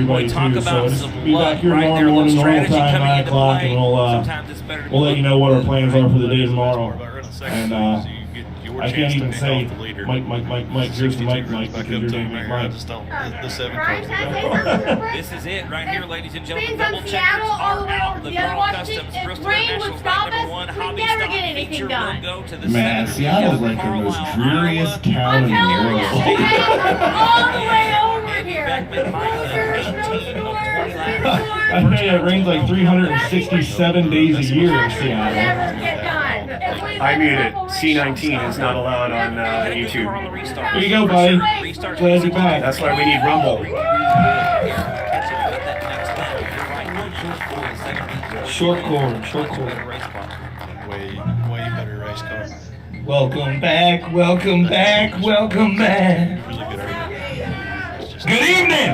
everybody too. So just be back here tomorrow morning, normal time, 9 o'clock, and we'll let you know what our plans are for the day tomorrow. And I can't even say Mike, here's the Mike, because you're doing Mike. The 7 cars. This is it right here, ladies and gentlemen. Double checkers are out. The Carl Customs Bristol International's number 1 hobby stock feature will go to the Man, Seattle's like the most dreariest town in the world. All the way over here. I tell you, it rains like 367 days a year in Seattle. Never get done. I muted. C19 is not allowed on YouTube. There you go, buddy. Glad you're back. That's why we need Rumble. Short cord. Way better race car. Welcome back. Really good argument. Good evening.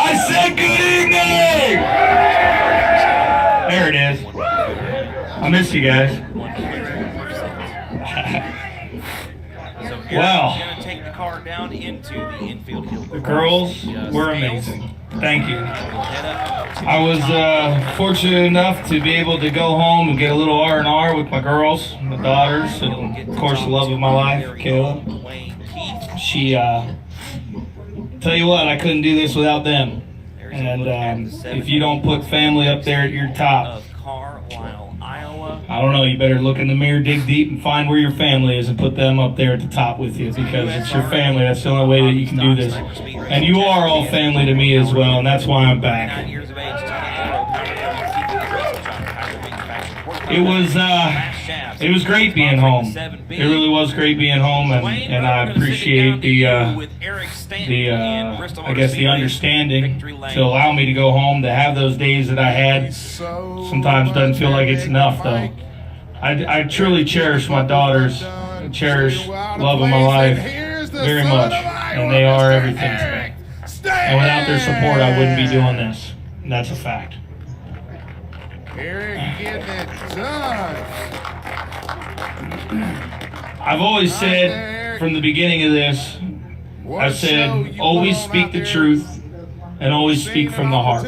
I said good evening. There it is. I miss you guys. Wow. The girls were amazing. Thank you. I was fortunate enough to be able to go home and get a little R&R with my girls, my daughters, and of course the love of my life, Kayla. She, tell you what, I couldn't do this without them. And if you don't put family up there at your top, I don't know, you better look in the mirror, dig deep, and find where your family is and put them up there at the top with you, because it's your family. That's the only way that you can do this. And you are all family to me as well, and that's why I'm back. It was great being home. It really was great being home, and I appreciate the understanding to allow me to go home, to have those days that I had. Sometimes doesn't feel like it's enough though. I truly cherish my daughters, cherish love of my life very much, and they are everything to me. And without their support, I wouldn't be doing this. And that's a fact. Eric getting it done. I've always said from the beginning of this, I've said always speak the truth and always speak from the heart.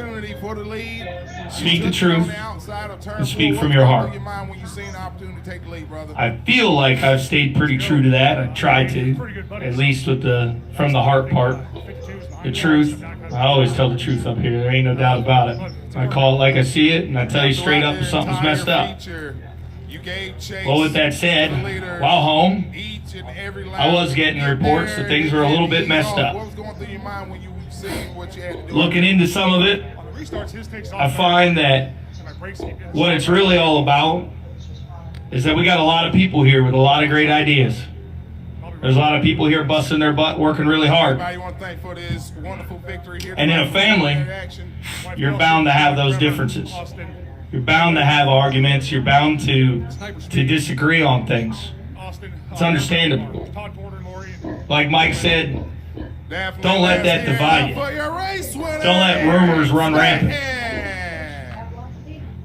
Speak the truth and speak from your heart. I feel like I've stayed pretty true to that. I try to, at least with the from the heart part. The truth, I always tell the truth up here. There ain't no doubt about it. I call it like I see it, and I tell you straight up if something's messed up. Well, with that said, while home, I was getting reports that things were a little bit messed up. Looking into some of it, I find that what it's really all about is that we got a lot of people here with a lot of great ideas. There's a lot of people here busting their butt, working really hard. And in a family, you're bound to have those differences. You're bound to have arguments. You're bound to disagree on things. It's understandable. Like Mike said, don't let that divide you. Don't let rumors run rampant.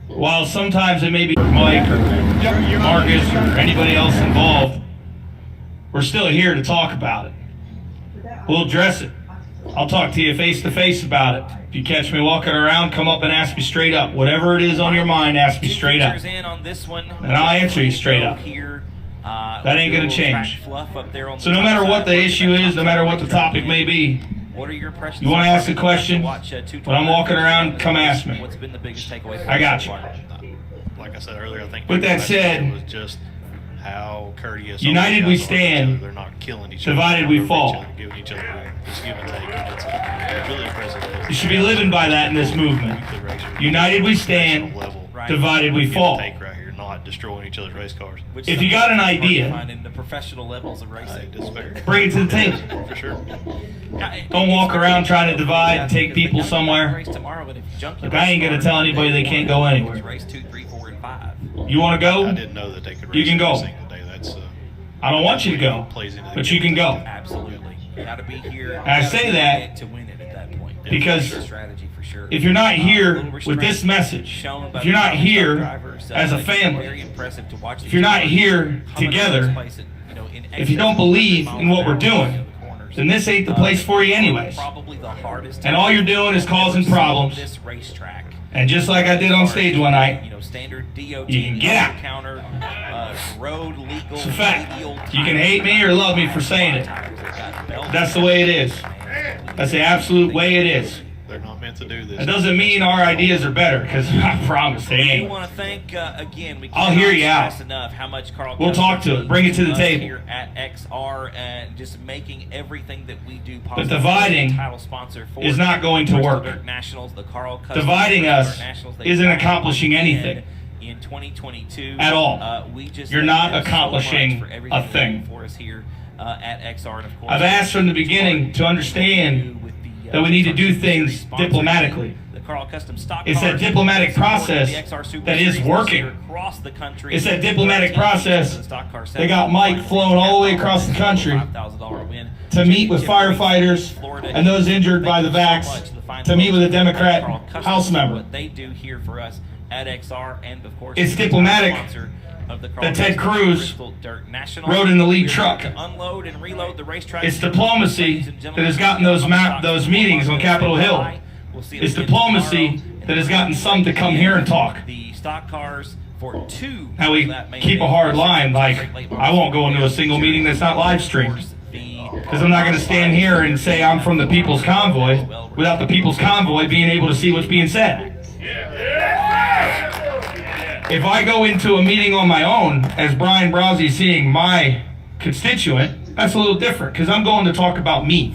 While sometimes it may be Mike or Marcus or anybody else involved, we're still here to talk about it. We'll address it. I'll talk to you face to face about it. If you catch me walking around, come up and ask me straight up. Whatever it is on your mind, ask me straight up. And I'll answer you straight up. That ain't going to change. So no matter what the issue is, no matter what the topic may be, you want to ask a question, when I'm walking around, come ask me. I got you. Like I said earlier, I think with that said, was just how courteous. United we stand, they're not killing each other. Divided we fall. Giving each other this give and take, and it's really impressive. You should be living by that in this movement. United we stand, divided we fall. Not destroying each other's race cars. If you got an idea, bring it to the table. For sure. Don't walk around trying to divide and take people somewhere. Look, I ain't going to tell anybody they can't go anywhere. You want to go? I didn't know that they could you can go. That's, I don't want you to go, but you can go. Absolutely. Gotta be here. And I say that to win it at that point. Because if you're not here with this message, if you're not here as a family, if you're not here together, if you don't believe in what we're doing, then this ain't the place for you anyways. Probably the hardest. And all you're doing is causing problems. This racetrack. And just like I did on stage one night, You know, standard DOT. you can get out. Counter, road legal. It's a fact. You can hate me or love me for saying it. That's the way it is. That's the absolute way it is. They're not meant to do this. It doesn't mean our ideas are better, because I promise they We ain't. want to thank again. We I'll hear you cannot stress out. enough how much Carl. We'll talk to it. Bring it to the us table. here at XR and just making everything that we do possible. But dividing Title sponsor for is not going to Bristol work. Dirt Nationals, the Carl Custom Dividing Bristol us Dirt Nationals, they isn't back accomplishing again anything. in 2022 At all. We just You're thank not them so accomplishing much for everything a they thing. do for us here at XR, and of course, I've asked from the beginning to understand that we need to do things diplomatically. The Carl Custom stock It's that cars diplomatic supporting process the XR Super that is Series working. across the country. It's that diplomatic 13 process the stock car that got Mike flown all the way across the country $5,000 win. to meet with Championship firefighters Florida. and those injured by the Thank you so vax, much to the fine to meet folks with a at Democrat Carl Custom House for member. What they do here for us at XR, and of course, It's the diplomatic sponsor of the Carl that Ted Custom Cruz Bristol Dirt Nationals. rode in the lead We're truck. here to unload and reload the racetrack. It's diplomacy Ladies and gentlemen, that has gotten those meetings on Capitol Hill. We'll see you It's again diplomacy tomorrow. that has gotten some to come here and talk. The stock cars for two. Now we that main keep a event. hard line, like I won't go into a single meeting that's not live streamed. Because I'm not going to stand here and say I'm from the People's Convoy without the People's Convoy being able to see what's being said. If I go into a meeting on my own, as Brian Browsey seeing my constituent, that's a little different, because I'm going to talk about me.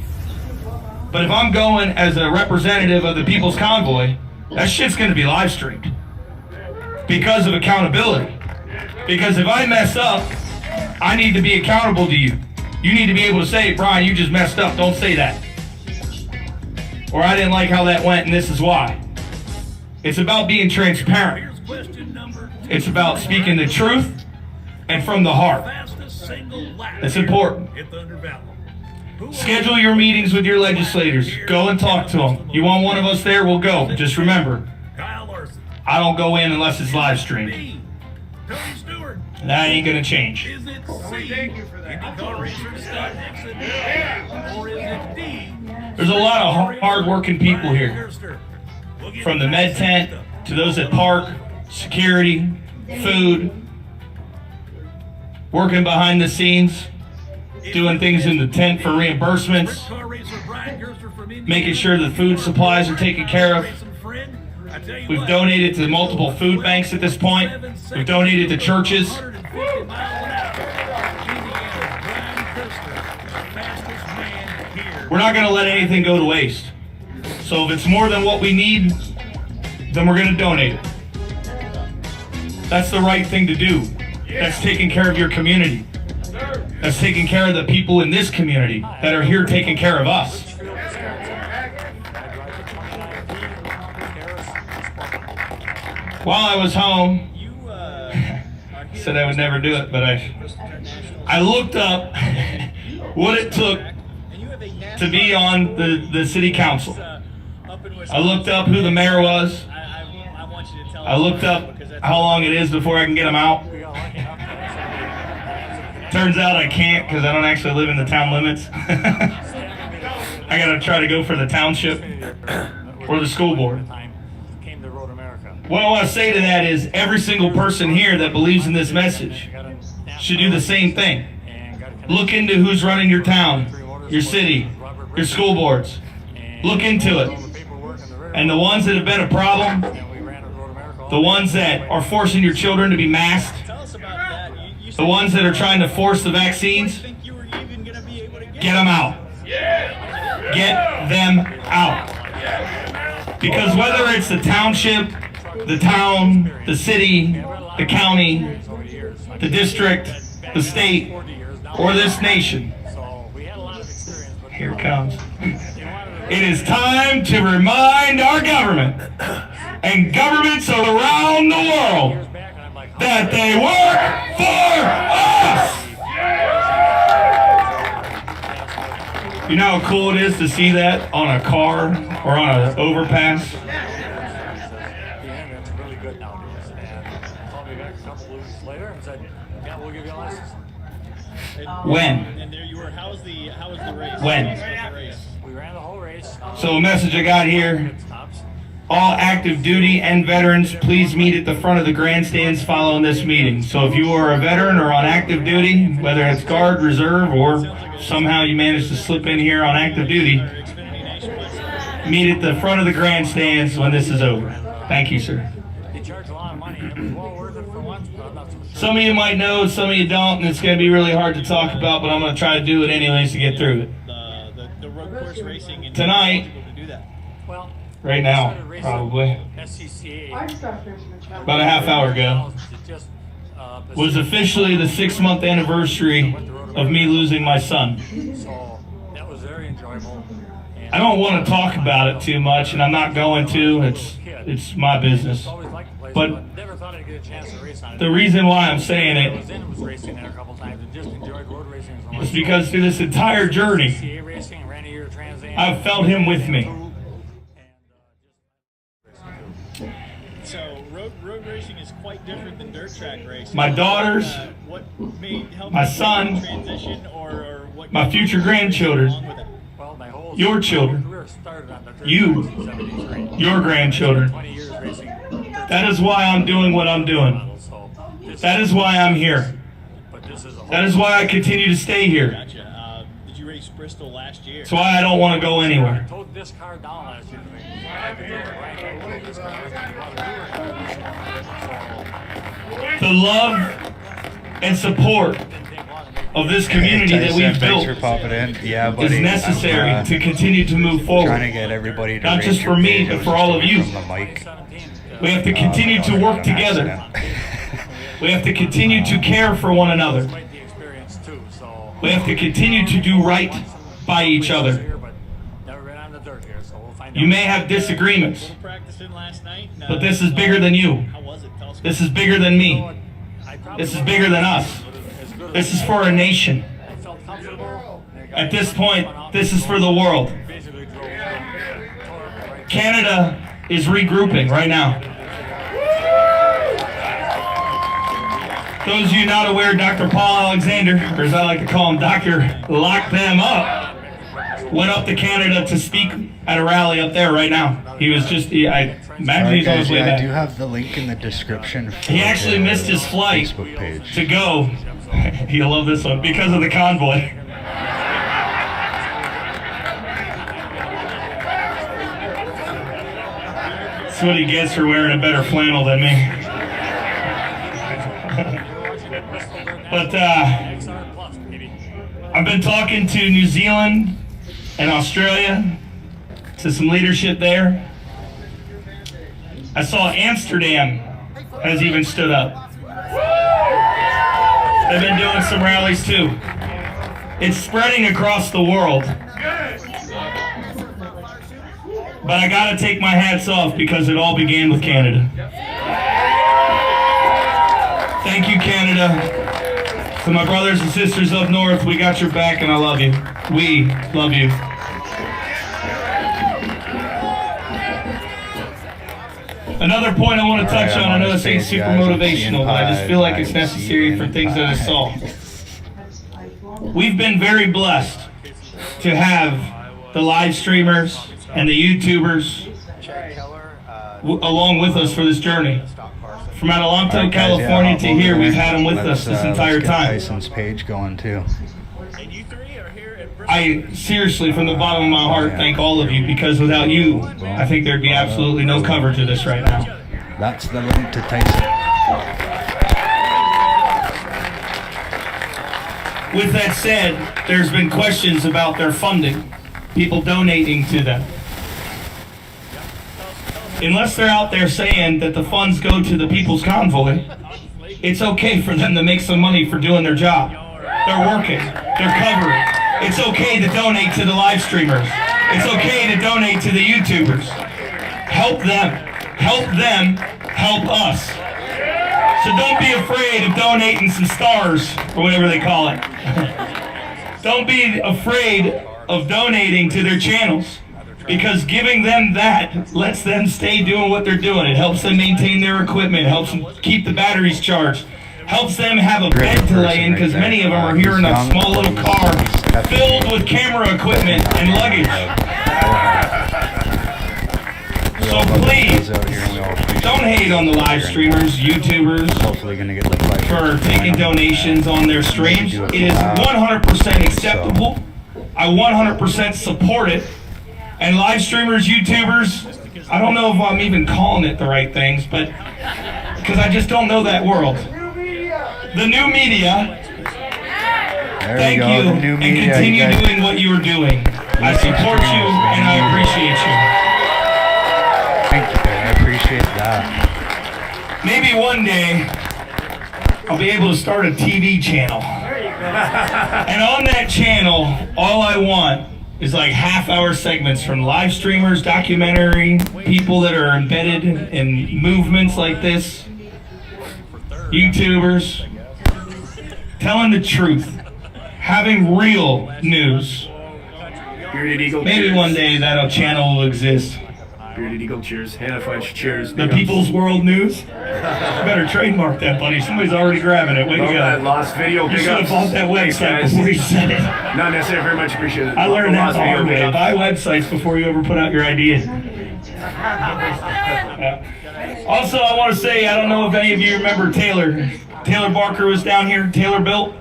But if I'm going as a representative of the People's Convoy, that shit's going to be live streamed. Because of accountability. Because if I mess up, I need to be accountable to you. You need to be able to say, Brian, you just messed up. Don't say that. Or I didn't like how that went, and this is why. It's about being transparent. It's about speaking the truth and from the heart. It's important. Schedule your meetings with your legislators. Go and talk to them. You want one of us there? We'll go. Just remember, I don't go in unless it's live streamed. That ain't gonna change. There's a lot of hard-working people here. From the med tent to those at park, security, food, working behind the scenes, doing things in the tent for reimbursements, making sure the food supplies are taken care of. We've donated to multiple food banks at this point. We've donated to churches. We're not going to let anything go to waste. So if it's more than what we need, then we're going to donate it. That's the right thing to do. That's taking care of your community. That's taking care of the people in this community that are here taking care of us. While I was home, said I would never do it, but I looked up what it took to be on the city council. I looked up who the mayor was. I looked up how long it is before I can get them out. Turns out I can't because I don't actually live in the town limits. I gotta try to go for the township or the school board. What I want to say to that is every single person here that believes in this message should do the same thing. Look into who's running your town, your city, your school boards. Look into it. And the ones that have been a problem, the ones that are forcing your children to be masked, the ones that are trying to force the vaccines, get them out. Get them out. Because whether it's the township, the town, the city, the county, the district, the state, or this nation, here it comes. It is time to remind our government and governments around the world that they work for us. You know how cool it is to see that on a car or on an overpass? When? And there you were. How was the race? When? We ran the whole race. So a message I got here. All active duty and veterans, please meet at the front of the grandstands following this meeting. So if you are a veteran or on active duty, whether it's guard, reserve, or somehow you managed to slip in here on active duty, meet at the front of the grandstands when this is over. Thank you, sir. They charge a lot of money. It was well worth it for once, but I'm not so sure. Some of you might know, some of you don't, and it's going to be really hard to talk about, but I'm going to try to do it anyways to get through it. The road course racing and Tonight, to do that. Well, right now, probably, SCCA. about a half hour ago, was officially the 6-month anniversary of me losing my son. So that was very enjoyable. And I don't want to talk about it too much, and I'm not going to. It's my business. always liked the place, But but never thought I'd get a chance to race on it. the reason why I'm saying I was it in was racing there a couple times and just enjoyed road racing so much. is because through this entire journey, SCCA racing, ran a year of Trans Am. I've felt him with me. So road racing is quite different than dirt track racing. My daughters, What made help my you son, transition or what? my future grandchildren, along with it? Well, my whole your children, career started on the dirt you, track in 73. your grandchildren. 20 years racing. That is why I'm doing what I'm doing. So this That is why I'm here. but this is a That is why I continue to stay here. Gotcha. Did you race Bristol last year? That's why I don't want to go anywhere. I towed this car down last year. I could do it right. I towed this car. The love and support of this community that we've Thanks for built popping in. Yeah, buddy. is necessary I'm, to continue to move trying to forward. get everybody to Not rate just your for me, page. I but was for just all of doing you. From the mic. We have to continue to work together. We have to continue to care for one another. Quite the experience too. So We have to continue to do right by each other. here, but never been on the dirt here, so we'll find You out. may have disagreements, Practicing last night. but this is bigger than you. How was it? Tell us. This is bigger than me. I probably This is bigger than us. as good as This is for a nation. I felt comfortable. At this point, this is for the world. Basically drove right. Canada is regrouping right now. Those of you not aware, Dr. Paul Alexander, or as I like to call him, Dr. Lock Them Up, went up to Canada to speak at a rally up there right now. He was just, I imagine Alright, he's on guys, his way yeah, I do back. have the link in the description. For He actually the missed his flight Facebook page. to go. You'll love this one, because of the convoy. That's what he gets for wearing a better flannel than me. But XR plus, maybe. I've been talking to New Zealand and Australia, to some leadership there. I saw Amsterdam has even stood up. They've been doing some rallies too. It's spreading across the world. But I gotta take my hats off because it all began with Canada. Thank you, Canada. To my brothers and sisters up north, we got your back and I love you. We love you. Another point I want to touch on, I know this ain't super motivational, but I just feel like it's necessary for things that I saw. We've been very blessed to have the live streamers and the YouTubers along with us for this journey. From Adelanto, Alright, guys, yeah, California I'll to hold here, it we've in. had them with us this entire Let's get time. Tyson's page going too. And you three are here at Bristol. I seriously, from the bottom of my heart, thank all of you, because without you, I think there'd be absolutely no coverage of this right now. That's the link to Tyson. With that said, there's been questions about their funding, people donating to them. Unless they're out there saying that the funds go to the People's Convoy, it's okay for them to make some money for doing their job. They're working, they're covering. It's okay to donate to the live streamers. It's okay to donate to the YouTubers. Help them, help us. So don't be afraid of donating some stars, or whatever they call it. Don't be afraid of donating to their channels, because giving them that lets them stay doing what they're doing. It helps them maintain their equipment, helps them keep the batteries charged, helps them have a bed to lay in, because many of them are here in a small little car filled with camera equipment and luggage. So please, don't hate on the live streamers, YouTubers, Hopefully gonna get lit by for taking donations on their streams. It is 100% acceptable. I 100% support it. And live streamers, YouTubers, I don't know if I'm even calling it the right things, but because I just don't know that world. The new media, There thank we go, you, the new and media, continue you guys- doing what you are doing. I support you and I appreciate you. Thank you, I appreciate that. Maybe one day I'll be able to start a TV channel. And on that channel, all I want is like half-hour segments from live streamers, documentary, people that are embedded in movements like this, YouTubers, telling the truth, having real news. Bearded Eagle, Maybe cheers. one day that channel will exist. Bearded Eagle, cheers. Hannah Fudge, cheers. The People's World News. Better trademark that, buddy. Somebody's already grabbing it. Way to Love that go. lost video. You Big should have ups. bought that Thanks, website guys. before you said it. Not necessarily, very much appreciated. I learned that Lost the video, hard big way. ups. Buy websites before you ever put out your ideas. Yeah. Also, I want to say, I don't know if any of you remember Taylor. Taylor Barker was down here, Taylor Built.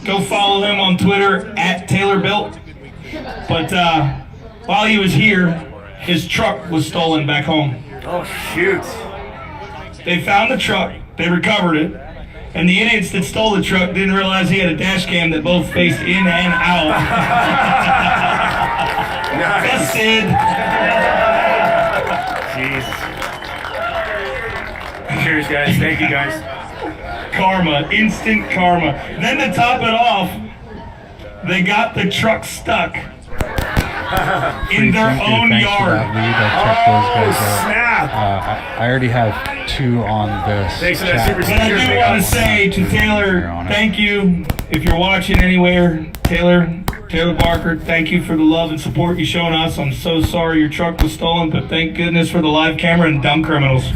Go follow him on Twitter, @TaylorBuilt. But while he was here, his truck was stolen back home. Oh, shoot. They found the truck, they recovered it, and the idiots that stole the truck didn't realize he had a dash cam that both faced in and out. Nice. Busted. Jeez. Cheers, guys. Thank you, guys. Karma, instant karma. Then to top it off, they got the truck stuck in their Thank you, own thanks for yard. that lead. I'll check those Oh, guys out. snap. I already have 2 on this Thanks for that chat. super But I Cheers, do big want to ups. say to Taylor, thank you. If you're watching anywhere, Taylor Barker, thank you for the love and support you've shown us. I'm so sorry your truck was stolen, but thank goodness for the live camera and dumb criminals.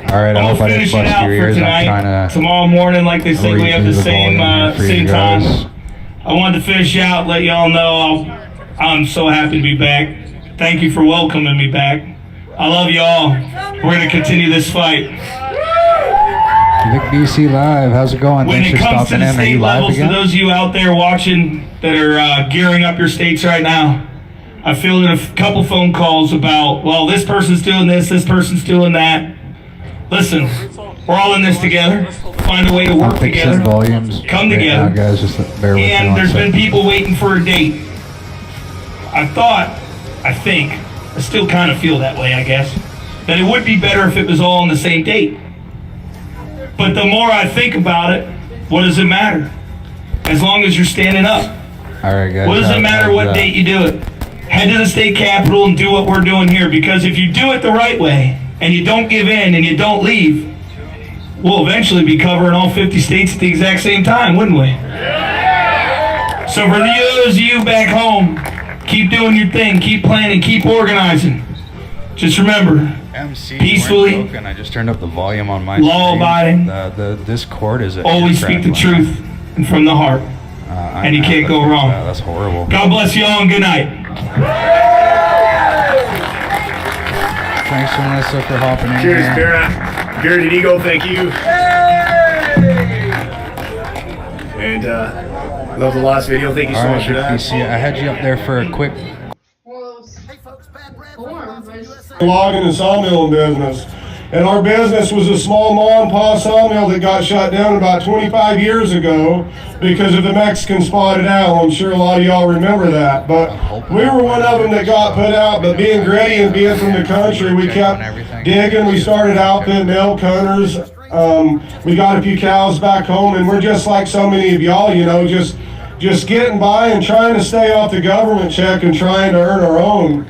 All right, I I'll hope I didn't finish it bust out your for ears. I'm tonight. trying to Tomorrow morning, like they say, we have the redo same volume here for you same guys. time. I wanted to finish out, let y'all know I'm so happy to be back. Thank you for welcoming me back. I love y'all. We're gonna continue this fight. Vic BC Live, how's it going? When Thanks it for comes to stopping the in. Are state you live levels, to again? those of you out there watching that are gearing up your states right now, I fielded a couple phone calls about, well, this person's doing this person's doing that. Listen, we're all in this together. Find a way to I'm work fixing together. volumes Come right together. now, guys. Just bear with me And one there's been second. people waiting for a date. I still kind of feel that way, I guess, that it would be better if it was all on the same date. But the more I think about it, what does it matter? As long as you're standing up. All right, guys. What does it matter what date you do it? Head to the state capitol and do what we're doing here, because if you do it the right way and you don't give in and you don't leave, we'll eventually be covering all 50 states at the exact same time, wouldn't we? So for those of you back home, keep doing your thing, keep planning, keep organizing. Just remember, MC peacefully, weren't broken. I just turned up the volume on my law-abiding, The Discord is always speak the truth and from the heart. And you can't go wrong. That's horrible. God bless you all and good night. Thanks, Melissa, for hopping in Cheers, here. Bearded Eagle. Thank you. And love the last video. Thank you so All much for right, that. BC, I had you up there for a quick. Logging and sawmilling business. And our business was a small mom and pop sawmill that got shut down about 25 years ago because of the Mexican spotted owl. I'm sure a lot of y'all remember that. But we were one of them that got put out. But being gritty and being from the country, we kept digging. We started outfitting elk hunters. We got a few cows back home, and we're just like so many of y'all, you know, just getting by and trying to stay off the government check and trying to earn our own.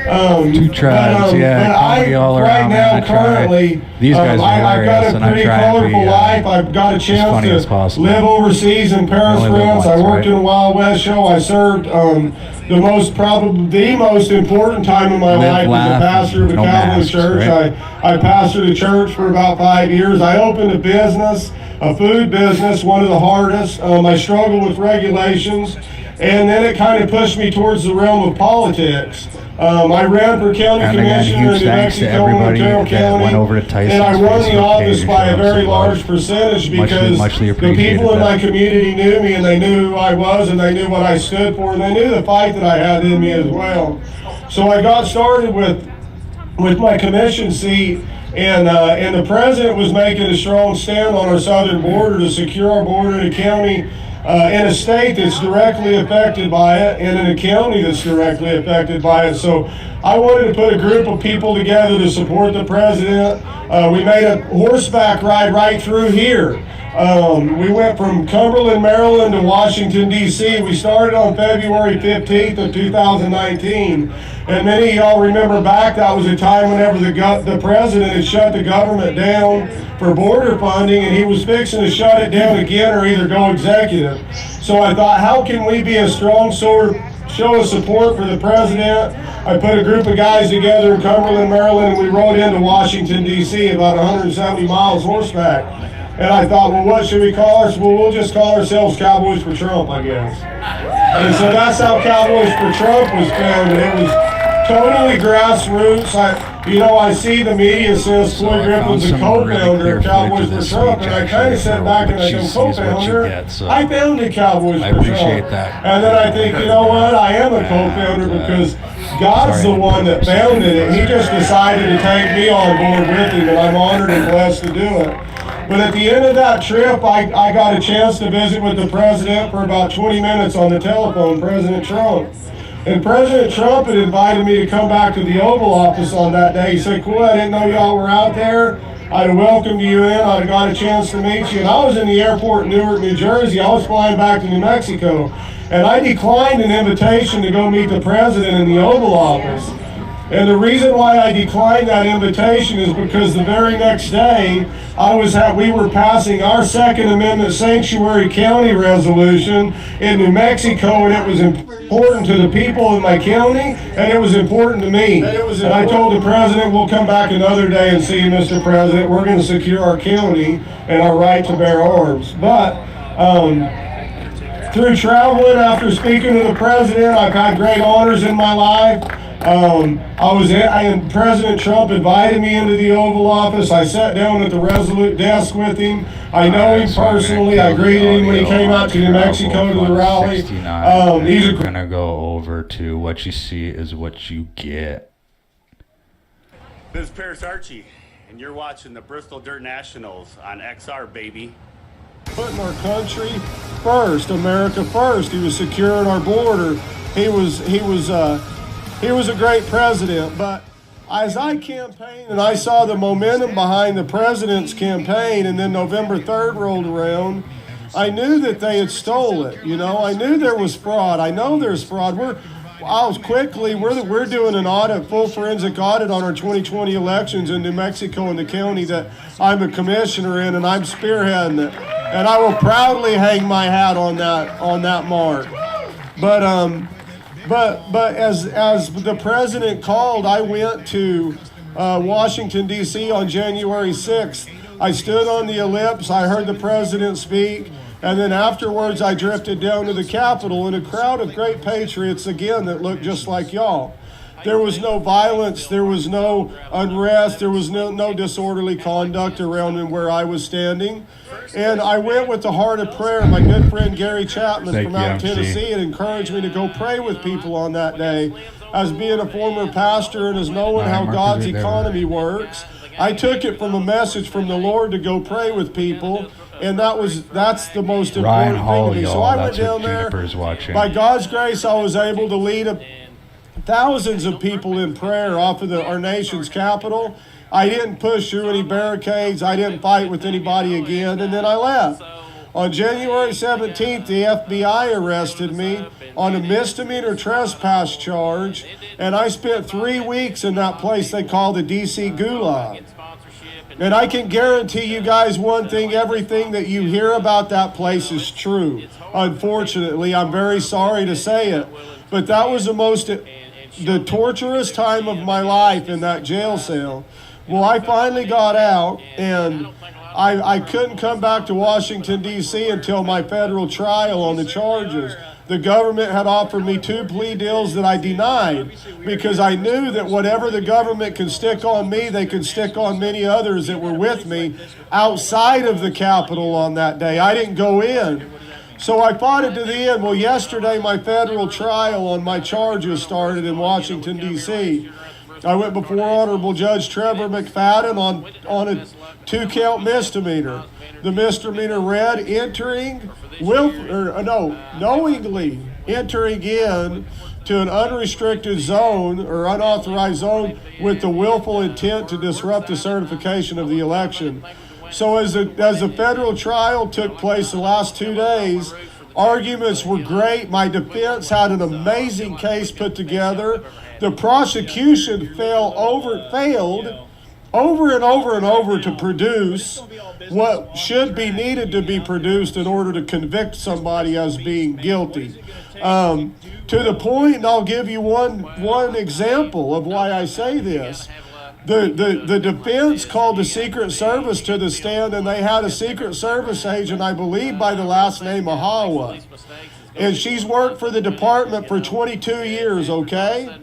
Two tribes, yeah, comedy all right around, now, man, I try. currently, These guys are I've got hilarious, a and I pretty try and colorful be, life. I've got a as funny chance as to possible. live overseas in Paris, only live France. I once, worked right? in a Wild West show. I served the most important time in my Live, life as a laugh, pastor of a no Catholic masks, church. right? I pastored a church for about 5 years. I opened a business, a food business, one of the hardest. I struggled with regulations, and then it kind of pushed me towards the realm of politics. I ran for county And again, commissioner in huge New thanks to Mexico and everybody Ontario that County, went over to Tyson's and I won the Facebook office page by a and showed very some large love. percentage Muchly because the appreciated people in my that. community knew me, and they knew who I was, and they knew what I stood for, and they knew the fight that I had in me as well. So I got started with my commission seat, and the president was making a strong stand on our southern border to secure our border in a county, in a state that's directly affected by it, and in a county that's directly affected by it. So I wanted to put a group of people together to support the president. We made a horseback ride right through here. We went from Cumberland, Maryland to Washington, D.C. We started on February 15th of 2019. And many of y'all remember back, that was a time whenever the president had shut the government down for border funding, and he was fixing to shut it down again or either go executive. So I thought, how can we be a strong show of support for the president? I put a group of guys together in Cumberland, Maryland, and we rode into Washington, D.C., about 170 miles horseback. And I thought, well, what should we call ourselves? Well, we'll just call ourselves Cowboys for Trump, I guess. And so that's how Cowboys for Trump was founded. It was totally grassroots. I see the media says So Floyd I Griffin's found a some really co-founder clear of Cowboys footage of for this Trump, speech, and I kind of actually, sat for back and what I you go, see is what you co-founder, get, so I founded Cowboys I for appreciate Trump. that. And then I think, you know what, I am a co-founder because God's Sorry. the one that founded it. He just decided to take me on board with him, and I'm honored and blessed to do it. But at the end of that trip, I got a chance to visit with the president for about 20 minutes on the telephone, President Trump. And President Trump had invited me to come back to the Oval Office on that day. He said, cool, I didn't know y'all were out there. I'd have welcomed you in. I'd have got a chance to meet you. And I was in the airport in Newark, New Jersey. I was flying back to New Mexico. And I declined an invitation to go meet the president in the Oval Office. And the reason why I declined that invitation is because the very next day, we were passing our Second Amendment Sanctuary County resolution in New Mexico, and it was important to the people in my county, and it was important to me. And I told the president, we'll come back another day and see you, Mr. President. We're going to secure our county and our right to bear arms. But through traveling, after speaking to the president, I've had great honors in my life. President Trump invited me into the Oval Office. I sat down at the Resolute desk with him. I know him personally. I greeted him when he came out to New Mexico to the rally. We're gonna go over to what you see is what you get. This is Paris Archie, and you're watching the Bristol Dirt Nationals on XR, baby. Putting our country first, America first. He was securing our border. He was a great president, but as I campaigned and I saw the momentum behind the president's campaign, and then November 3rd rolled around, I knew that they had stole it. I knew there was fraud. I know there's fraud. We're doing an audit, full forensic audit on our 2020 elections in New Mexico and the county that I'm a commissioner in, and I'm spearheading it. And I will proudly hang my hat on that mark. But as the president called, I went to Washington, D.C. on January 6th. I stood on the ellipse, I heard the president speak, and then afterwards I drifted down to the Capitol in a crowd of great patriots, again, that looked just like y'all. There was no violence, there was no unrest, there was no disorderly conduct around where I was standing. And I went with the heart of prayer. My good friend Gary Chapman from out in Tennessee had encouraged me to go pray with people on that day. As being a former pastor and as knowing how God's economy works, I took it from a message from the Lord to go pray with people, and that's the most important thing to me. So I went down there. By God's grace, I was able to lead thousands of people in prayer off of our nation's capital. I didn't push through any barricades. I didn't fight with anybody again, and then I left. On January 17th, the FBI arrested me on a misdemeanor trespass charge, and I spent 3 weeks in that place they call the DC Gulag. And I can guarantee you guys one thing, everything that you hear about that place is true. Unfortunately, I'm very sorry to say it, but that was the torturous time of my life in that jail cell. Well, I finally got out, and I couldn't come back to Washington, D.C. until my federal trial on the charges. The government had offered me 2 plea deals that I denied because I knew that whatever the government could stick on me, they could stick on many others that were with me outside of the Capitol on that day. I didn't go in. So I fought it to the end. Well, yesterday my federal trial on my charges started in Washington, D.C. I went before Honorable Judge Trevor McFadden on a 2-count misdemeanor. The misdemeanor read knowingly entering in to an unrestricted zone or unauthorized zone with the willful intent to disrupt the certification of the election. So as the federal trial took place the last 2 days, arguments were great. My defense had an amazing case put together. The prosecution failed over and over to produce what should be needed to be produced in order to convict somebody as being guilty. To the point, and I'll give you one example of why I say this. The defense called the Secret Service to the stand, and they had a Secret Service agent, I believe by the last name Ahawa. And she's worked for the department for 22 years, okay?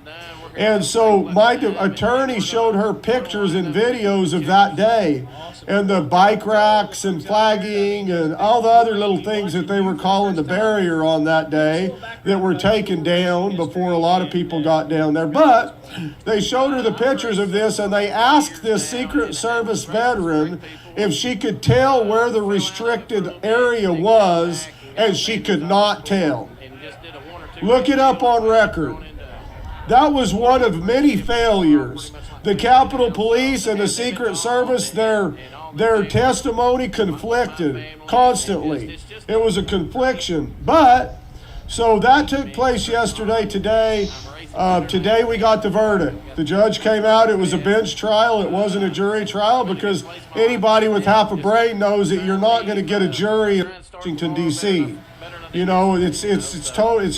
And so my attorney showed her pictures and videos of that day and the bike racks and flagging and all the other little things that they were calling the barrier on that day that were taken down before a lot of people got down there. But they showed her the pictures of this, and they asked this Secret Service veteran if she could tell where the restricted area was, and she could not tell. Look it up on record. That was one of many failures. The Capitol Police and the Secret Service, their testimony conflicted constantly. It was a confliction. But, so that took place yesterday. Today we got the verdict. The judge came out. It was a bench trial. It wasn't a jury trial because anybody with half a brain knows that you're not going to get a jury in Washington, D.C. You know, it's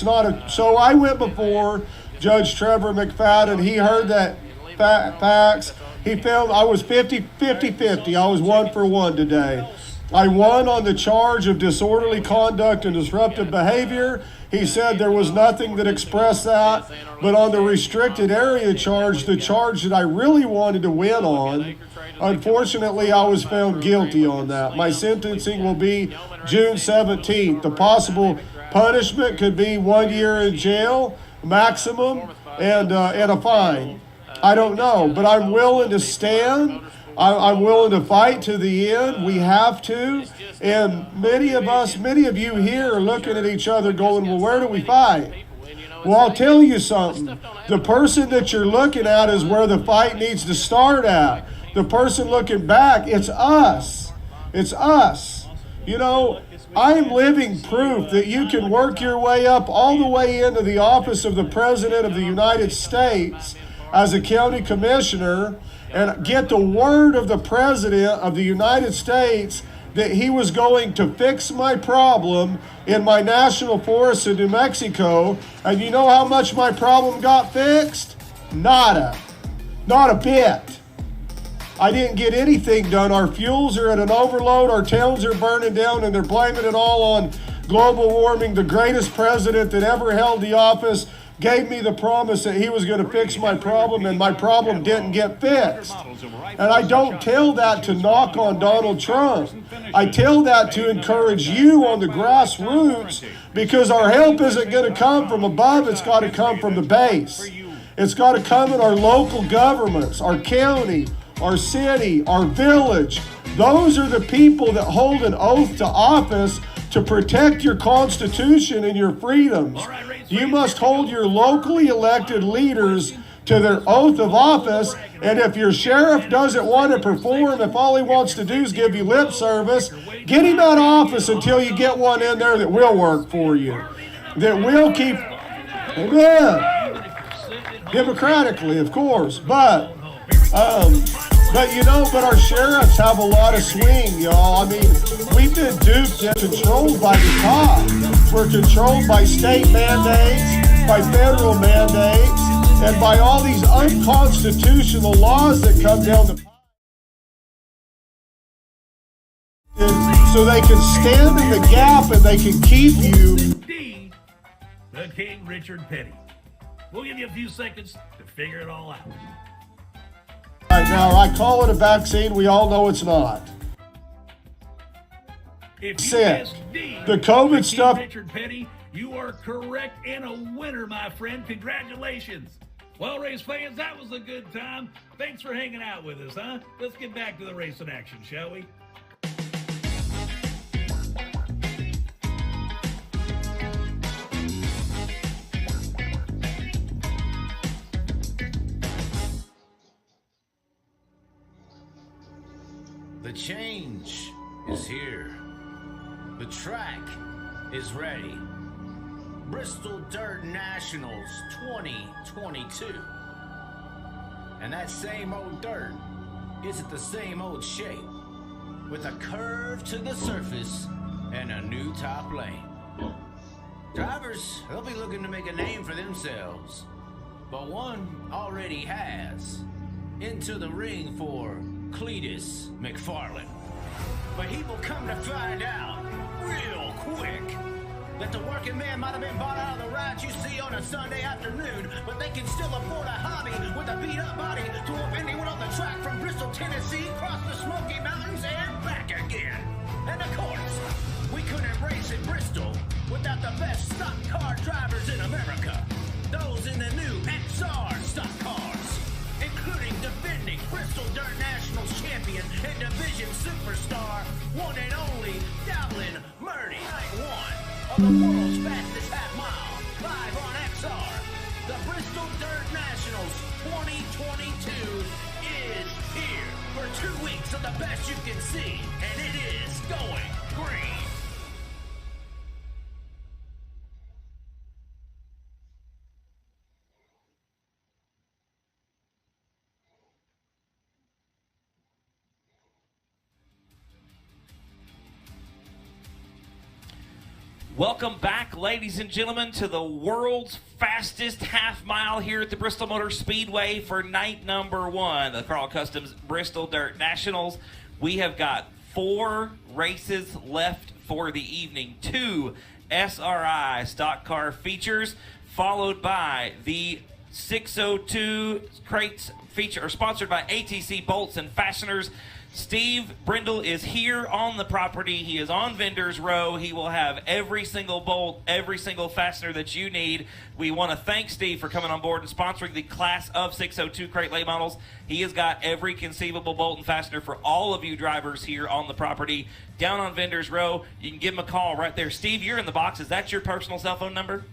not a... So I went before Judge Trevor McFadden. He heard that facts. He found I was 50-50. I was 1 for 1 today. I won on the charge of disorderly conduct and disruptive behavior. He said there was nothing that expressed that. But on the restricted area charge, the charge that I really wanted to win on, unfortunately, I was found guilty on that. My sentencing will be June 17th. The possible punishment could be 1 year in jail, maximum, and a fine. I don't know, but I'm willing to stand. I'm willing to fight to the end. We have to. And many of you here are looking at each other going, well, where do we fight? Well, I'll tell you something. The person that you're looking at is where the fight needs to start at. The person looking back, it's us. It's us. You know, I'm living proof that you can work your way up all the way into the office of the President of the United States as a county commissioner and get the word of the President of the United States that he was going to fix my problem in my national forest in New Mexico. And you know how much my problem got fixed? Nada. Not a bit. I didn't get anything done. Our fuels are at an overload. Our towns are burning down, and they're blaming it all on global warming. The greatest president that ever held the office gave me the promise that he was going to fix my problem, and my problem didn't get fixed. And I don't tell that to knock on Donald Trump. I tell that to encourage you on the grassroots, because our help isn't going to come from above. It's got to come from the base. It's got to come in our local governments, our county, our city, our village. Those are the people that hold an oath to office to protect your Constitution and your freedoms. You must hold your locally elected leaders to their oath of office. And if your sheriff doesn't want to perform, if all he wants to do is give you lip service, get him out of office until you get one in there that will work for you, that will keep, democratically, of course, but our sheriffs have a lot of swing, y'all. I mean, we've been duped and controlled by the top. We're controlled by state mandates, by federal mandates, and by all these unconstitutional laws that come down the pipe. So they can stand in the gap and they can keep you. Indeed, the King Richard Petty. We'll give you a few seconds to figure it all out. Right now, I call it a vaccine. We all know it's not. If you Sick. guessed D, The COVID King stuff. Richard Petty, you are correct and a winner, my friend. Congratulations. Well, race fans, that was a good time. Thanks for hanging out with us, huh? Let's get back to the race in action, shall we? The change is here. The track is ready. Bristol Dirt Nationals 2022. And that same old dirt isn't the same old shape, with a curve to the surface and a new top lane. Drivers, they'll be looking to make a name for themselves, but one already has. Into the ring for Cletus McFarland. But he will come to find out real quick that the working man might have been bought out of the rides you see on a Sunday afternoon, but they can still afford a hobby with a beat-up body to whoop anyone on the track from Bristol, Tennessee, across the Smoky Mountains, and back again. And of course, we couldn't race in Bristol without the best stock car drivers in America. Those in the new XR stock cars, including defending Bristol Dirt Nationals champion and division superstar, one and only Dowlin Murdy. Night one of the world's fastest half mile, live on XR. The Bristol Dirt Nationals 2022 is here for 2 weeks of the best you can see, and it is going green. Welcome back, ladies and gentlemen, to the world's fastest half mile here at the Bristol Motor Speedway for night number one, the Carl Customs Bristol Dirt Nationals. We have got 4 races left for the evening. 2 SRI stock car features, followed by the 602 crates feature, or sponsored by ATC Bolts and Fasteners. Steve Brindle is here on the property. He is on Vendors Row. He will have every single bolt, every single fastener that you need. We want to thank Steve for coming on board and sponsoring the class of 602 crate late models. He has got every conceivable bolt and fastener for all of you drivers here on the property down on Vendors Row. You can give him a call right there. Steve, you're in the box. Is that your personal cell phone number?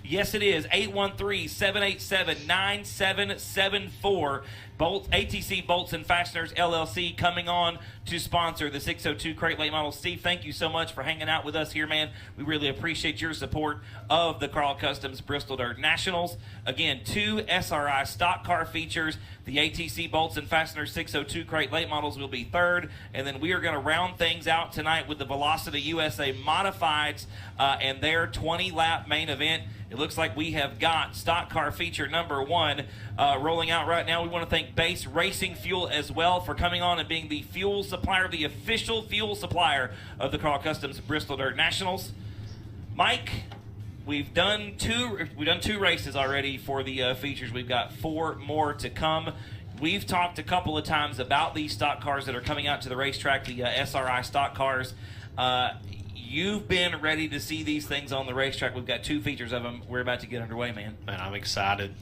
Yes, it is. 813-787-9774. ATC Bolts and Fasteners LLC coming on to sponsor the 602 crate late model. Steve, thank you so much for hanging out with us here, man. We really appreciate your support of the Carl Customs Bristol Dirt Nationals. Again, 2 SRI stock car features. The ATC Bolts and Fasteners 602 crate late models will be third. And then we are going to round things out tonight with the Velocity USA Modifieds and their 20-lap main event. It looks like we have got stock car feature number 1 rolling out right now. We want to thank Base Racing Fuel as well for coming on and being the fuel supplier, the official fuel supplier of the Carl Customs Bristol Dirt Nationals. Mike, we've done two races already for the features. We've got 4 more to come. We've talked a couple of times about these stock cars that are coming out to the racetrack, the SRI stock cars. You've been ready to see these things on the racetrack. We've got 2 features of them. We're about to get underway, man. Man, I'm excited.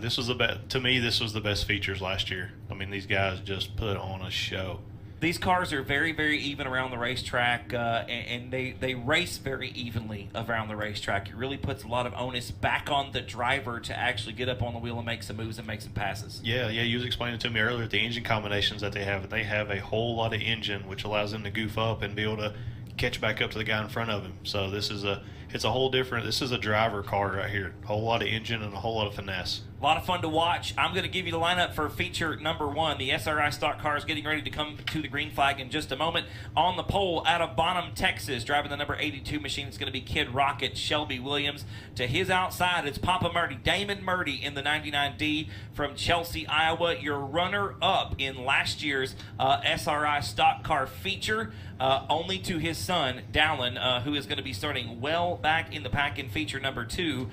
This was the best. To me, this was the best features last year. I mean, these guys just put on a show. These cars are very, very even around the racetrack, and they race very evenly around the racetrack. It really puts a lot of onus back on the driver to actually get up on the wheel and make some moves and make some passes. Yeah, you was explaining to me earlier the engine combinations that they have. They have a whole lot of engine, which allows them to goof up and be able to catch back up to the guy in front of him. So it's a whole different. This is a driver car right here. A whole lot of engine and a whole lot of finesse. A lot of fun to watch. I'm going to give you the lineup for feature number 1. The SRI stock car is getting ready to come to the green flag in just a moment. On the pole out of Bonham, Texas, driving the number 82 machine, it's going to be Kid Rocket, Shelby Williams. To his outside, it's Papa Murdy, Damon Murdy in the 99D from Chelsea, Iowa. Your runner-up in last year's SRI stock car feature, only to his son, Dallin, who is going to be starting well back in the pack in feature number 2.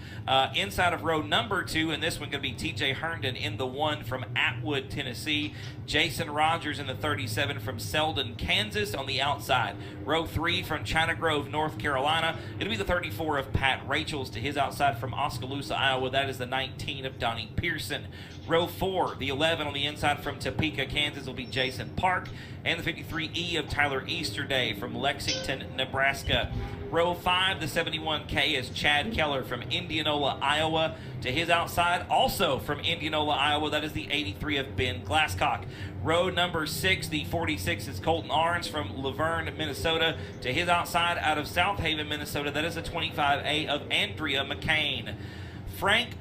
Inside of row number 2, and this one going to be TJ Herndon in the 1 from Atwood, Tennessee. Jason Rogers in the 37 from Selden, Kansas on the outside. Row 3 from China Grove, North Carolina. It'll be the 34 of Pat Rachels. To his outside from Oskaloosa, Iowa. That is the 19 of Donnie Pearson. Row 4, the 11 on the inside from Topeka, Kansas will be Jason Park. And the 53E of Tyler Easterday from Lexington, Nebraska. Row 5, the 71K is Chad Keller from Indianola, Iowa. To his outside, also from Indianola, Iowa, that is the 83 of Ben Glasscock. Row number 6, the 46 is Colton Arns from Laverne, Minnesota. To his outside, out of South Haven, Minnesota, that is the 25A of Andrea McCain. Frank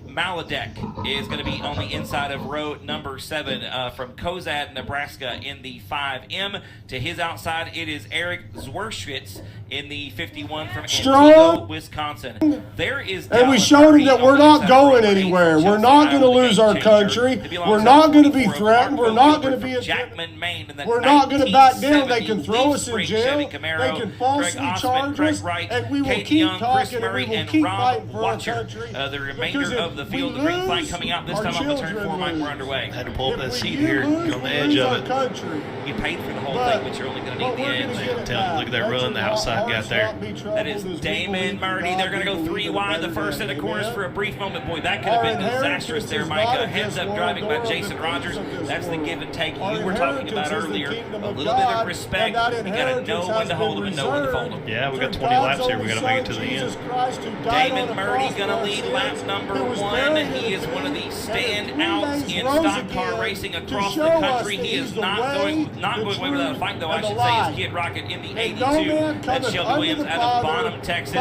Maladek is going to be on the inside of row number 7 from Cozad, Nebraska in the 5M. To his outside, it is Eric Zwerschwitz in the 51 from Antigo, Wisconsin. There is and we showed him that we're not going anywhere. We're not going to lose our country. We're not going to be threatened. We're not going to be Jackman, Maine. We're not going to back down. They can throw us in jail. They can falsely charge us, and we will keep talking and we will keep fighting for our country. The remainder of the field, the green flag coming out this time on the turn 4, Mike, we're underway. Had to pull up that seat here on the edge of it. You paid for the whole thing, but you're only going to need the edge. Look at that run the outside got there. That is Damon Murdy. They're going to go 3 wide the first set of corners for a brief moment. Boy, that could have been disastrous there, Mike. Heads up driving by Jason Rogers. That's the give and take you were talking about earlier. A little bit of respect. You got to know when to hold them and know when to fold them. Yeah, we got 20 laps here. We got to make it to the end. Damon Murdy going to lead lap number 1. He is one of the standouts in stock car racing across the country. He is not going away without a fight, though. I should say, is Kid Rocket in the 82. That's Shelby Williams out of Bonham, Texas,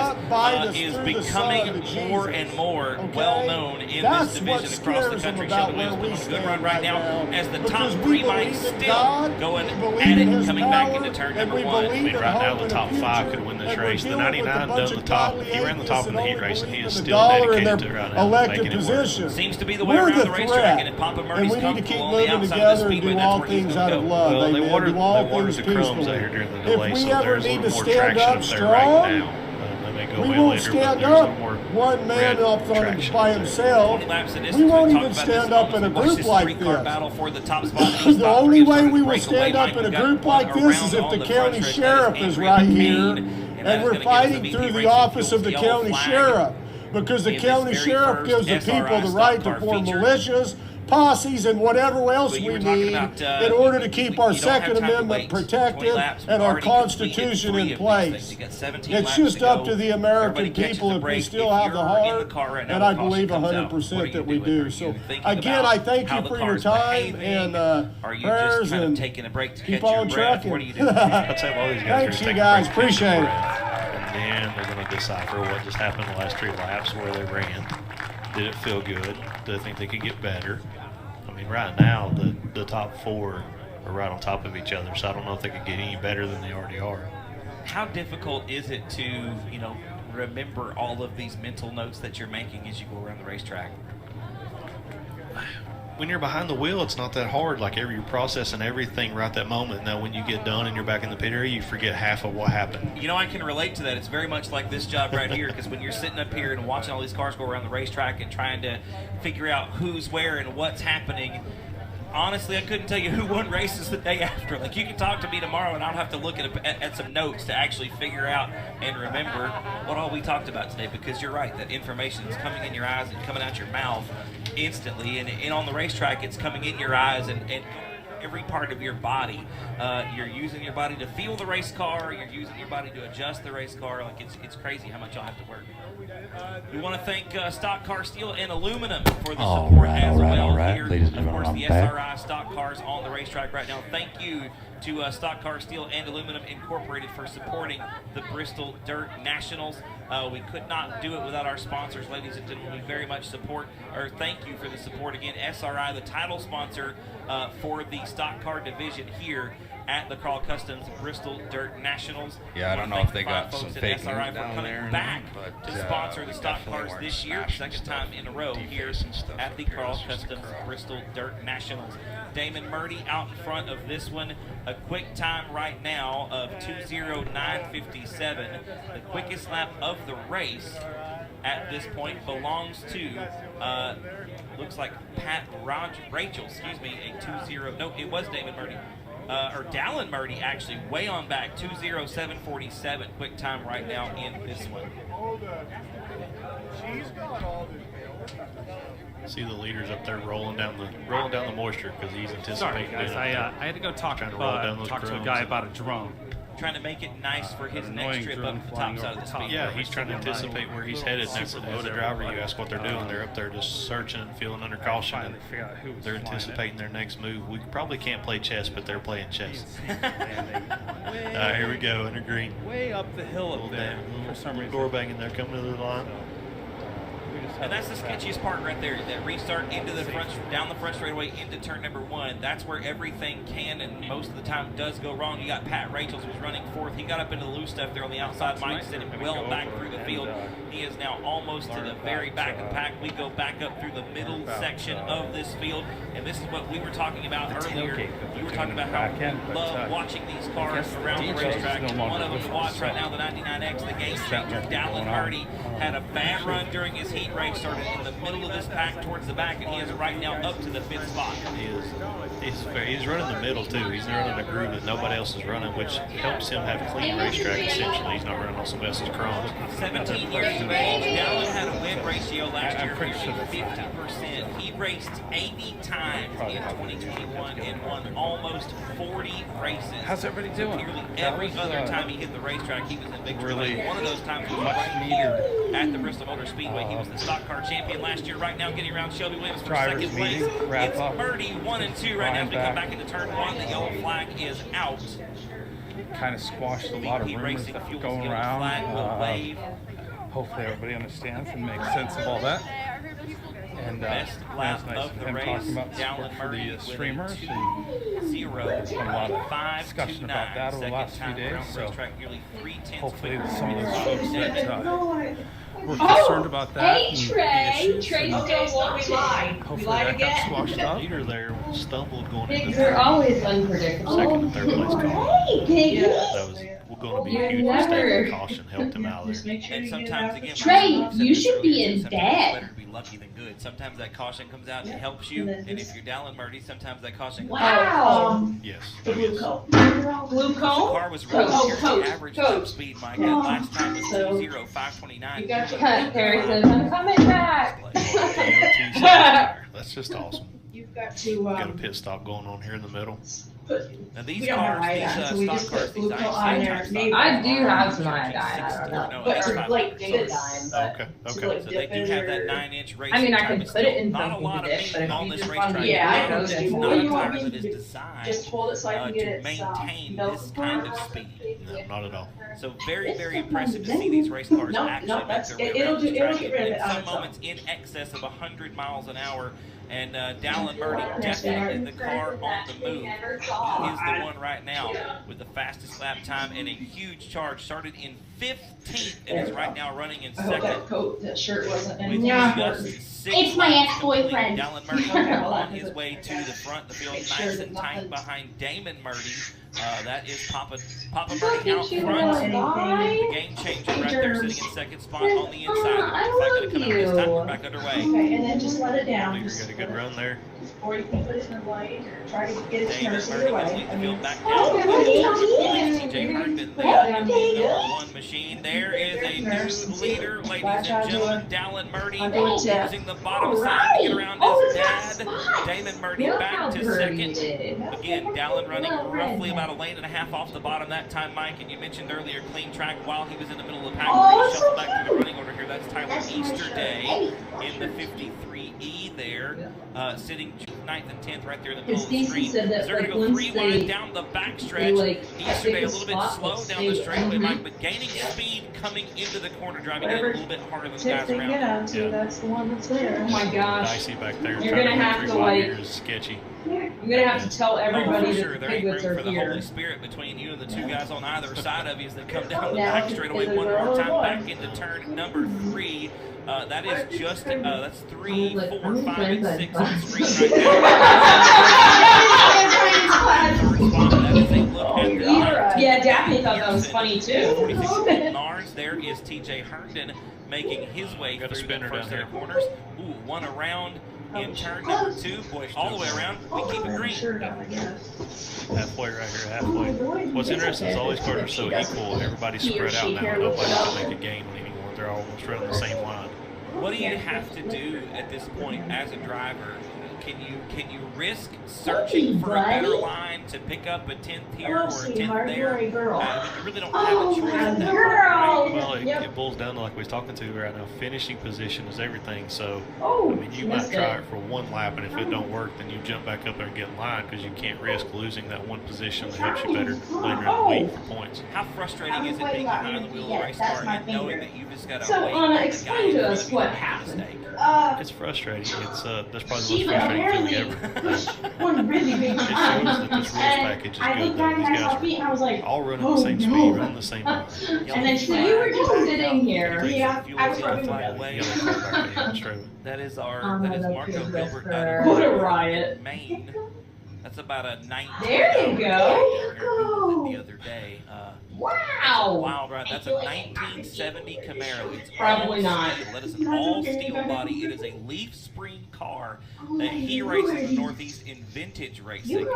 is becoming more and more well known in this division across the country. Shelby Williams putting on a good run right now as the top 3 might still going at it, coming back into turn number 1. I mean, right now the top 5 could win this race. The 99 done the top. He ran the top in the heat race, and he is still dedicated to it right now, making it work. Seems to be the way around the racetrack, and if Papa Murdy's comfortable on the outside of the speedway, that's where he's going to go. Well, they watered the crumbs out here during the delay, so there's a little more traction up there right now. We won't stand up one man up by himself. We won't even stand up in a group like this. The only way we will stand up in a group like this is if the county sheriff is right here, and we're fighting through the office of the county sheriff, because the county sheriff gives the people the right to form militias, posses, and whatever else we need in order to keep our Second Amendment protected and our Constitution in place. It's just up to the American people if we still have the heart, and I believe 100% that we do. So again, I thank you for your time and prayers, and keep on trucking. Thanks, you guys. Appreciate it. And they're going to decipher what just happened the last 3 laps, where they ran. Did it feel good? Do they think they could get better? I mean, right now, the top 4 are right on top of each other, so I don't know if they could get any better than they already are. How difficult is it to, remember all of these mental notes that you're making as you go around the racetrack? When you're behind the wheel, it's not that hard. Like, you're processing everything right that moment. Now, when you get done and you're back in the pit area, you forget half of what happened. I can relate to that. It's very much like this job right here, because when you're sitting up here and watching all these cars go around the racetrack and trying to figure out who's where and what's happening, honestly, I couldn't tell you who won races the day after. Like, you can talk to me tomorrow and I'll have to look at some notes to actually figure out and remember what all we talked about today, because you're right, that information is coming in your eyes and coming out your mouth instantly, and on the racetrack it's coming in your eyes and every part of your body. You're using your body to feel the race car. You're using your body to adjust the race car. Like it's crazy how much y'all have to work. We want to thank Stock Car Steel and Aluminum for the support as well here. Ladies and Of course, gentlemen, the I'm SRI stock cars on the racetrack right now. Thank you to Stock Car Steel and Aluminum Incorporated for supporting the Bristol Dirt Nationals. We could not do it without our sponsors, ladies and gentlemen. We very much thank you for the support. Again, SRI, the title sponsor for the stock car division here at the Carl Customs Bristol Dirt Nationals. Yeah, I don't know if they got some fake SRI news for down coming there, back but to sponsor the stock definitely cars weren't this year, smashing second stuff, time in a row here defacing stuff at the up here. Carl It's just a Customs crowd. Bristol Dirt Nationals. Damon Murdy out in front of this one. A quick time right now of 2:09:57. The quickest lap of the race at this point belongs to looks like Rachel, excuse me, a 2:0. No, it was Damon Murdy. Or Dallin Murdy actually way on back, 2:07:47. Quick time right now in this one. See the leaders up there rolling down the moisture because he's anticipating. Sorry, guys. I had to go talk trying to roll down those to a drums. guy about a drone. Trying to make it nice for his next trip up the top side of the speed. Yeah, he's trying to anticipate where he's headed. Next to the driver, you ask what they're doing. They're up there just searching and feeling under caution. And they're anticipating their next move. We probably can't play chess, but they're playing chess. Here we go, under green. Way up the hill up there for some reason. Door banging there, coming to the line. And that's the sketchiest part right there. That restart into the front, down the front straightaway into turn number 1. That's where everything can and most of the time does go wrong. You got Pat Rachels who's running fourth. He got up into the loose stuff there on the outside. Mike sent him well back through the field. He is now almost to the very back of the pack. We go back up through the middle section of this field, and this is what we were talking about earlier. We were talking about how we love watching these cars around the racetrack. One of them to watch right now, the 99X, the game changer, Dallin Murdy, had a bad run during his heat race. Started in the middle of this pack towards the back, and he is right now up to the 5th spot. He's running the middle too. He's running a groove that nobody else is running, which helps him have clean racetrack. Essentially, he's not running on somebody else's chrome. 17 years of age, Dallin had a win ratio last year of 50%. He raced 80 times in 2021 and won almost 40 races. How's everybody doing? Nearly every other time he hit the racetrack, he was in victory. Really One of those times was right here at the Bristol Motor Speedway. He was the stock car champion last year. Right now, getting around Shelby Williams for second place. It's Murdy 1 and 2 right now. As we come back into turn 1, the yellow flag is out. Kind of squashed a lot of rumors that were going around. Hopefully everybody understands and makes sense of all that. And Best it was lap nice of of the him race, talking about Dallin support for Murdy the with streamers. a And 2-0, there's been a lot of 5-2-9. discussion about that over the last few Second time days. around the So racetrack, nearly 3/10 hopefully quicker. some of those folks that we're concerned about that. Hey, Trey. Trey still won't be lying. Hopefully that got squashed The up. leader there stumbled going into They're always unpredictable. second and third place car. Hey, Piggy. That was going to be a huge mistake. Caution helped him out there. And sometimes, again, Trey, I've said you this should be earlier, in sometimes it's debt. better to be lucky than good. Sometimes that caution comes out and it helps you. And if you're Dallin Murdy, sometimes that caution comes out. Wow. Yes. The blue Yes. coat. Blue The coat? car was running Oh, here coat, the average coat. top speed, Mike. That last time was 2:05:29. You got your cut, Harrison. I'm coming back. That's just awesome. You've got to, Got a pit stop going on here in the middle. Now these We don't have cars, these iodine, so we stock just cars, put these blue coat on IC there. type Maybe- stock I cars do are have some charging iodine, I don't 60 know. no, But that's to, not- like, so- dip it, Okay. So they do have that 9-inch race. I mean, I could but put it still in not a something lot to of dip, meat but if on you this just racetrack. want- Yeah, I know. It's What not do a you want tire me that to is do? designed Just hold it so I can get to it maintain milk this kind of speed. No, not at all. So very, very impressive to see these race cars actually make that's their way it'll around the it'll track. get rid of In it on some its own. moments in excess of 100 miles an hour. And Dallin Murdy definitely the car on the move. He is the one right now with the fastest lap time and a huge charge. Started in 15th and is right now running in I hope that second. coat, that shirt wasn't in. With Yeah. just 6 It's my laps ex-boyfriend. complete. Dallin Murdy Okay, well, on his way to the front of the field, Make sure nice that and tight nothing- behind Damon Murdy. That is Papa Look Murray out at you, front. little guy. The game changer right there, sitting in second spot on the inside. I Looks like love going to come out this time. you. We're back underway. Okay, and then just let it down. Leader got a good run there. Or you can put it in the light or try to get it to David nurse Murray either gets way. lead I the mean, field back oh, down. okay. TJ Herndon, the Put it down. number one machine. There is a new leader, ladies and gentlemen. Dallin Murdy I'll do it, Jeff. using the bottom All side to get right. around Oh, his it's dad. got spots. Damon Murdy Look back how to dirty it second. is. Again, Dallin running Little roughly redneck. about a lane and a half off the bottom that time, Mike. And you mentioned earlier clean track while he was in the middle of the pack. Oh, We're going to it's shuffle okay. back to the running order here. That's Tyler That's my Easterday shirt. in the 53E there, sitting 9th and 10th right there in the Because middle of the Stacey screen. said that, They're going like, to go once 3 they- wide down the backstretch. like, Easterday a pick a little bit spot, slow they'll down the stay- straightaway, Mike, but gaining speed coming into the corner, driving it a Whatever little bit harder than tip guys they around. get out to, Yeah. that's the one that's there. Oh my gosh. Dicey back there. You're trying gonna to have run to, 3 wide like- here is sketchy. You're gonna have to tell everybody Oh, for that sure. the There ain't room Pigwoods are for the here. Holy Spirit between you and the two guys on either side of you as they come down the Now, back straightaway is it one a girl more or time boy? back into turn number 3. That is just, that's 3, I'm like, 4, I'm 5, and friends, 6 I'm on the friends. screen right there. Third spot, that is a look at the Yeah, Daphne thought that was funny too. 46 Nars. There is TJ Herndon making his way Got a through the spinner first down set of here. corners. Ooh, one around in turn number 2. Boy, all the way around. We keep it green. Halfway right here, halfway. What's interesting is all these cars are so equal. Everybody's spread out now. Nobody can make a gain anymore. They're all almost running the same line. What do you have to do at this point as a driver? Can you risk searching for a better line to pick up a 10th here or a 10th there? You really don't have a choice at that point, right? Well, it boils down to, like we was talking to right now, finishing position is everything. So, I mean, you might try it for one lap, and if it don't work, then you jump back up there and get in line because you can't risk losing that one position that helps you better later in the week for points. How frustrating is it being behind the wheel of a race car and knowing that you just got to So, wait Anna, for the explain guy to in front us of you what to make a happened. mistake? It's frustrating. It's that's probably the most frustrating feeling ever. One really big It shows that this rules package is good though. These guys are all running the same speed, running the same line. And then so you were just sitting here. Yeah, I was probably probably away. Yellow car back there on the straightaway. That is our Oh, that is no, Marco that's Gilbert good. out What a of riot. Maine. That's about a 19. There you go. The other day. Wow. Wild ride. That's a 1970 Camaro. It's Probably all not. steel. That is an all steel body. It is a leaf spring car that he races in the Northeast in vintage racing.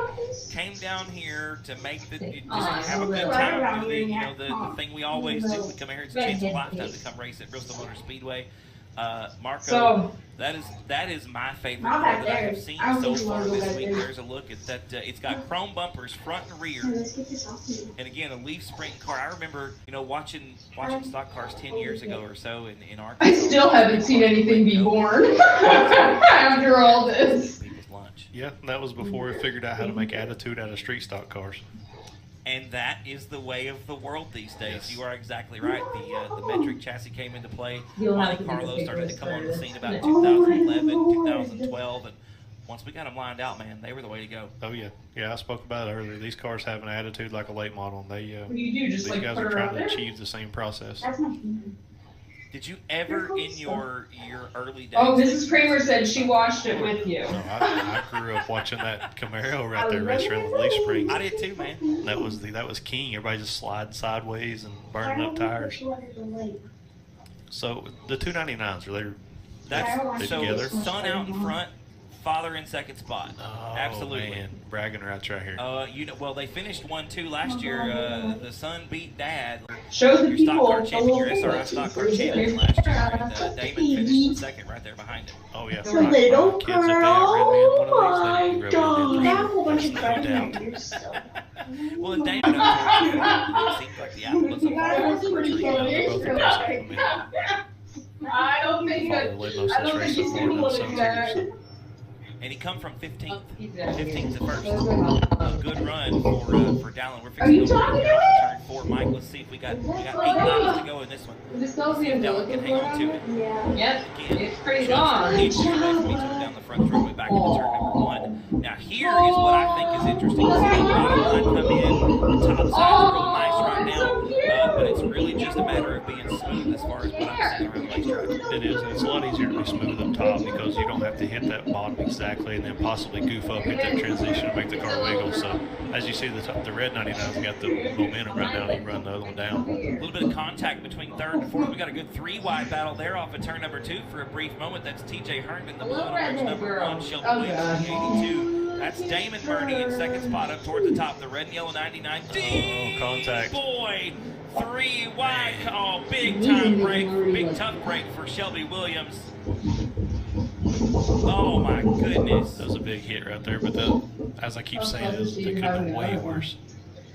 Came down here to make the just have a good time. Do the thing we always do. We come here. It's a chance of a lifetime to come race at Bristol Motor Speedway. Marco, So- that is my favorite Not car back that I there. have seen I don't so think you far wanna go this back week. there. There's a look at that. It's got chrome bumpers front and rear. And again, a leaf spring car. I remember, watching stock cars 10 years ago or so in Arkansas. I still haven't seen anything be born after all this. People's lunch. Yeah, that was before we figured out how to make attitude out of street stock cars. And that is the way of the world these days. You are exactly right. The metric chassis came into play. You'll have Monte to do the Carlo big started to come on the race scene first. about 2011, 2012, and once we got them lined out, man, they were the way to go. Oh yeah. I spoke about it earlier. These cars have an attitude like a late model. And they What do you do? Just these like guys put are her trying out to there? achieve the same process. Did you ever in your early days? Oh, Mrs. Kramer said she watched it with you. No, I grew up watching that Camaro right there race around with leaf springs. I did too, man. That was king. Everybody just sliding sideways and burning up tires. So the 299s are they That's so together? son out in front, father in second spot. Oh, Absolutely. man, bragging rights right here. Well, they finished 1-2 last year. The son beat dad. Show the Your stock people car the champion, your little SRI stock car champion last year. And Damon finished in second right there behind him. Oh yeah. The little Kids, if they had ran me in one Oh of these, they would be my able to do God. There's no doubt. Well, and Damon up there, it seems like the apple doesn't fall far from the tree. They're both impressive. I mean, I don't think probably most of this race so far, no sons here, so. And he come from 15th. Oh, 15th to first. A good run for Dallin. We're Are fixing you to go talking right to here on turn 4. Mike, let's see if we got 8 laps to go in this one. This tells me I'm Dallin can hang on to it. Yep, Again, it's pretty just long. inches away from each other down the front straightaway back into turn number 1. Now here is what I think is interesting. See the bottom line come in. The top side's real nice right now. But it's really just a matter of being smooth as far as what I'm seeing around the racetrack. It is, and it's a lot easier to be smooth up top because you don't have to hit that bottom exactly and then possibly goof up, hit that transition, and make the car wiggle. So, as you see, the red 99's got the momentum right now. You can run the other one down. A little bit of contact between third and fourth. We got a good 3-wide battle there off of turn number 2 for a brief moment. That's TJ Herndon, the blue and orange number 1, Shelby Williams, the 82. That's Damon Burney in second spot up toward the top. The red and yellow 99. Contact. Boy, 3-wide. Oh, big time break. Big tough break for Shelby Williams. Oh my goodness. That was a big hit right there, but as I keep saying, it could have been way worse.